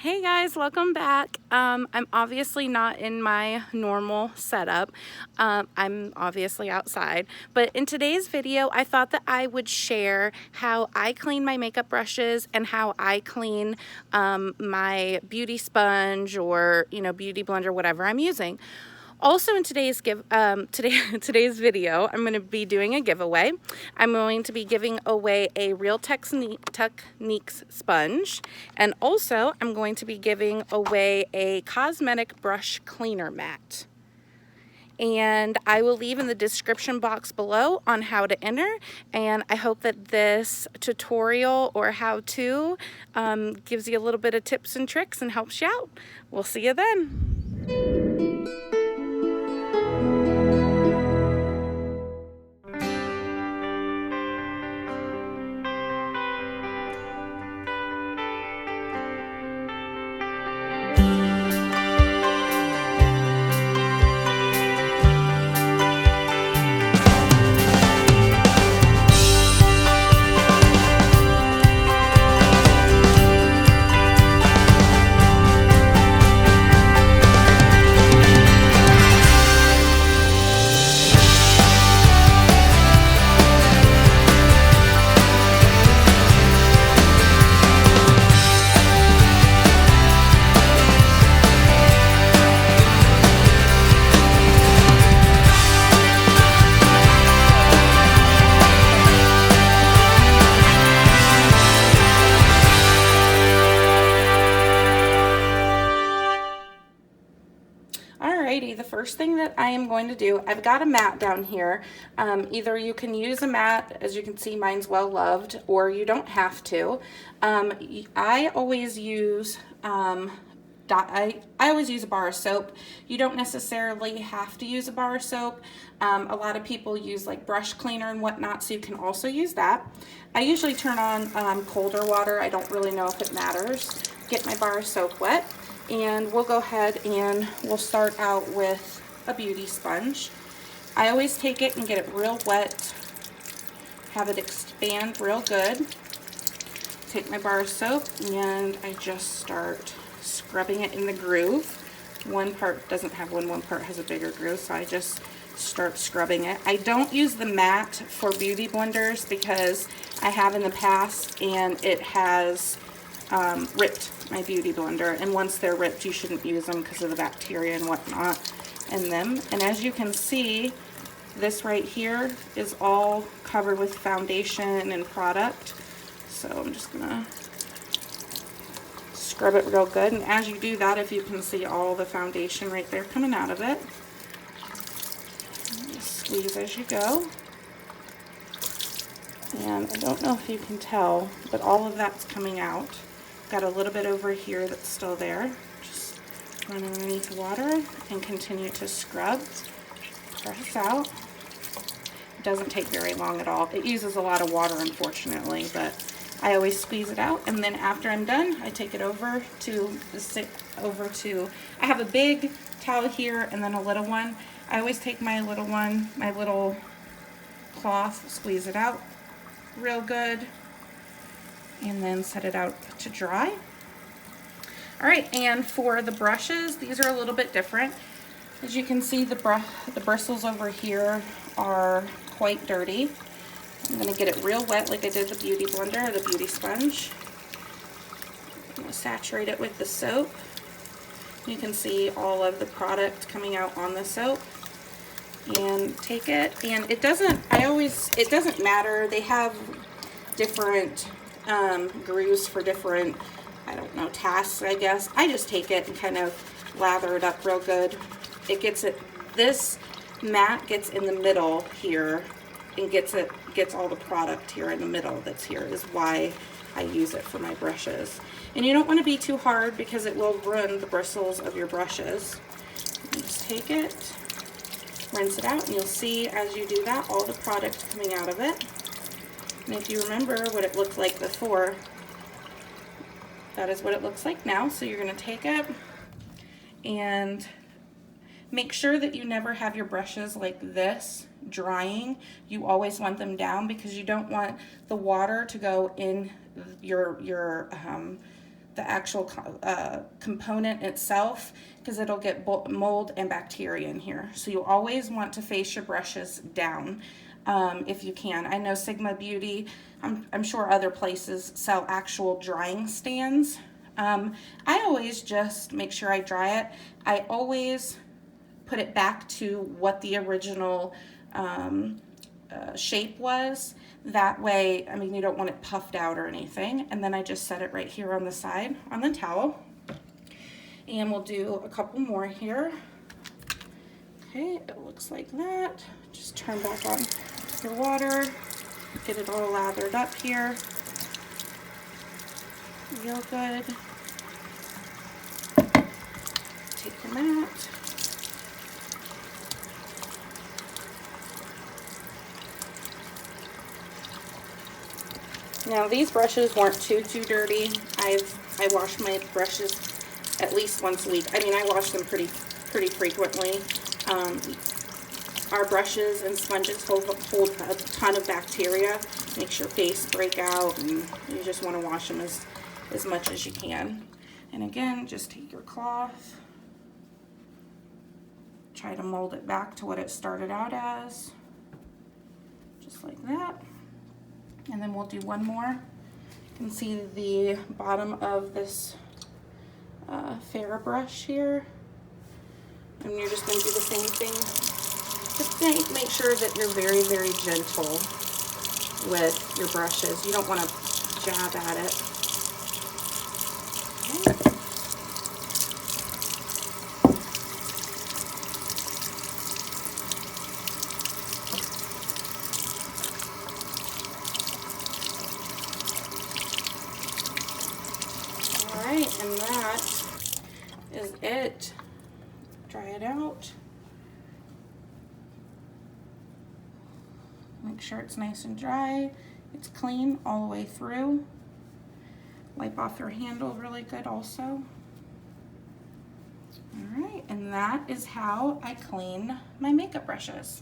Hey guys, welcome back. I'm obviously not in my normal setup. I'm obviously outside, but in today's video, I thought that I would share how I clean my makeup brushes and how I clean my beauty sponge or, beauty blender, whatever I'm using. Also in today's today's video, I'm going to be doing a giveaway. I'm going to be giving away a Real Techniques sponge, and also I'm going to be giving away a cosmetic brush cleaner mat. And I will leave in the description box below on how to enter, and I hope that this tutorial or how-to gives you a little bit of tips and tricks and helps you out. We'll see you then. Alrighty, the first thing that I am going to do, I've got a mat down here. Either you can use a mat, as you can see mine's well loved, or you don't have to. I always use I always use a bar of soap. You don't necessarily have to use a bar of soap. A lot of people use like brush cleaner and whatnot, so you can also use that. I usually turn on colder water. I don't really know if it matters. Get my bar of soap wet, and we'll go ahead and we'll start out with a beauty sponge. I always take it and get it real wet, have it expand real good. Take my bar of soap and I just start scrubbing it in the groove. One part doesn't have one part has a bigger groove, so I just start scrubbing it. I don't use the mat for beauty blenders because I have in the past and it has ripped my beauty blender, and once they're ripped you shouldn't use them because of the bacteria and whatnot in them. And as you can see, this right here is all covered with foundation and product, so I'm just gonna scrub it real good. And as you do that, if you can see all the foundation right there coming out of it, just squeeze as you go. And I don't know if you can tell, but all of that's coming out. Got a little bit over here that's still there. Just run underneath the water and continue to scrub. Press out. It doesn't take very long at all. It uses a lot of water, unfortunately, but I always squeeze it out. And then after I'm done, I take it over to I have a big towel here and then a little one. I always take my little one, my little cloth, squeeze it out real good, and then set it out to dry. All right, and for the brushes, these are a little bit different. As you can see, the bristles over here are quite dirty. I'm gonna get it real wet like I did the beauty blender or the beauty sponge. I'm gonna saturate it with the soap. You can see all of the product coming out on the soap. And take it, and it doesn't matter. They have different grooves for different, I don't know, tasks, I guess. I just take it and kind of lather it up real good. This mat gets in the middle here and gets all the product here in the middle that's here, is why I use it for my brushes. And you don't want to be too hard because it will ruin the bristles of your brushes. You just take it, rinse it out, and you'll see as you do that all the product coming out of it. And if you remember what it looked like before, that is what it looks like now. So you're going to take it and make sure that you never have your brushes like this drying. You always want them down because you don't want the water to go in the actual component itself, because it'll get mold and bacteria in here. So you always want to face your brushes down if you can. I know Sigma Beauty, I'm sure other places sell actual drying stands. I always just make sure I dry it. I always put it back to what the original shape was. That way, I mean, you don't want it puffed out or anything. And then I just set it right here on the side on the towel. And we'll do a couple more here. Okay, it looks like that. Just turn back on your water. Get it all lathered up here. Real good. Take your mat. Now these brushes weren't too dirty. I wash my brushes at least once a week. I mean, I wash them pretty frequently. Our brushes and sponges hold a ton of bacteria. Makes your face break out, and you just want to wash them as much as you can. And again, just take your cloth, try to mold it back to what it started out as, just like that. And then we'll do one more. You can see the bottom of this fair brush here. And you're just going to do the same thing. Just make sure that you're very, very gentle with your brushes. You don't want to jab at it. Okay. Alright, and that is it. Dry it out. Make sure it's nice and dry. It's clean all the way through. Wipe off your handle really good also. Alright, and that is how I clean my makeup brushes.